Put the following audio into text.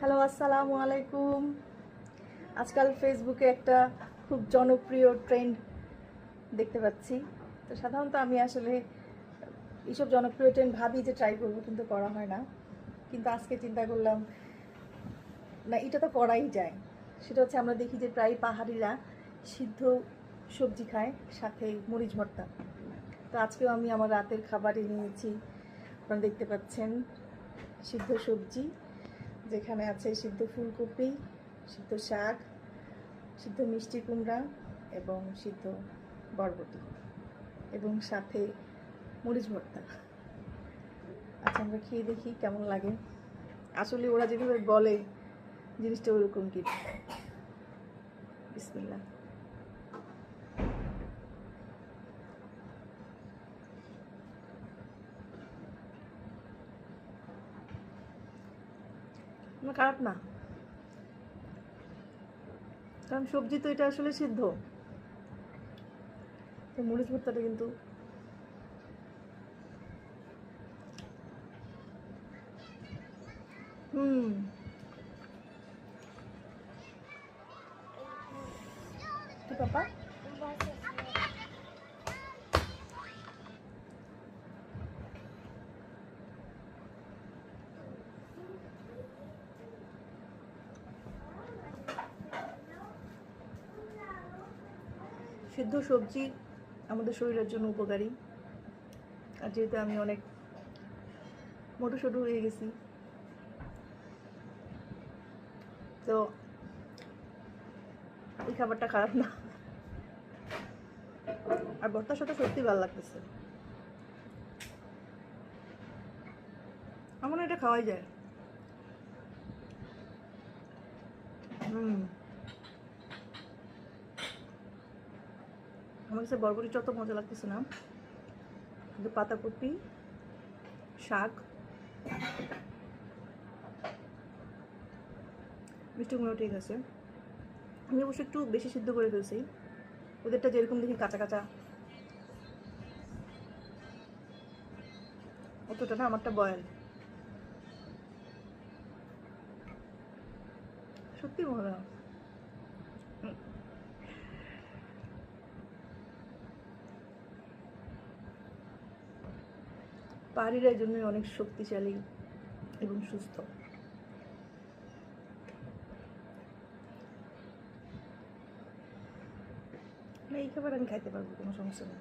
Hello, আসসালামু আলাইকুম। আজকাল ফেসবুকে একটা খুব জনপ্রিয় ট্রেন্ড দেখতে পাচ্ছি। তো সাধারণত আমি আসলে এইসব জনপ্রিয় ট্রেন্ড ভাবি যে ট্রাই করবো, কিন্তু করা হয় না। কিন্তু আজকে চিন্তা করলাম, না, এটা তো করাই যায়। সেটা হচ্ছে, আমরা দেখি যে প্রায় পাহাড়িরা সিদ্ধ সবজি খায়, সাথে মরিচ ভর্তা। তো আজকেও আমি আমার রাতের খাবারে নিয়েছি, আপনারা দেখতে পাচ্ছেন, সিদ্ধ সবজি, যেখানে আছে সিদ্ধ ফুলকপি, সিদ্ধ শাক, সিদ্ধ মিষ্টি কুমড়া এবং সিদ্ধ বরবটি, এবং সাথে মরিচ ভর্তা। আচ্ছা, আমরা খেয়ে দেখি কেমন লাগে। আসলে ওরা যেভাবে বলে জিনিসটা ওরকম কি। বিসমিল্লাহ। খারাপ না, কারণ সবজি তো এটা আসলে সিদ্ধ। তো মরিচ ভর্তাটা কিন্তু কি পাপা, সিদ্ধ সবজি আমাদের শরীরের জন্য উপকারী। আর যেহেতু আমি অনেক মোটু সোটু হয়ে গেছি, তো এই খাবারটা খারাপ না। আর ভর্তার সাথে সত্যি ভালো লাগতেছে। আমার এটা খাওয়াই যায়। আমার কাছে বরবটিটা অত মজা লাগতেছে না, কিন্তু পাতাকপি, শাক, মিষ্টি কুমড়ো ঠিক আছে। আমি অবশ্য একটু বেশি সিদ্ধ করে ফেলছি, ওদেরটা যেরকম দেখি কাঁচা কাঁচা, অতটা না, আমারটা বয়েল। সত্যি মজা। পাহাড়িরা এই জন্যই অনেক শক্তিশালী এবং সুস্থ। এই খাবার আমি খাইতে পারবো, কোনো সমস্যা নেই।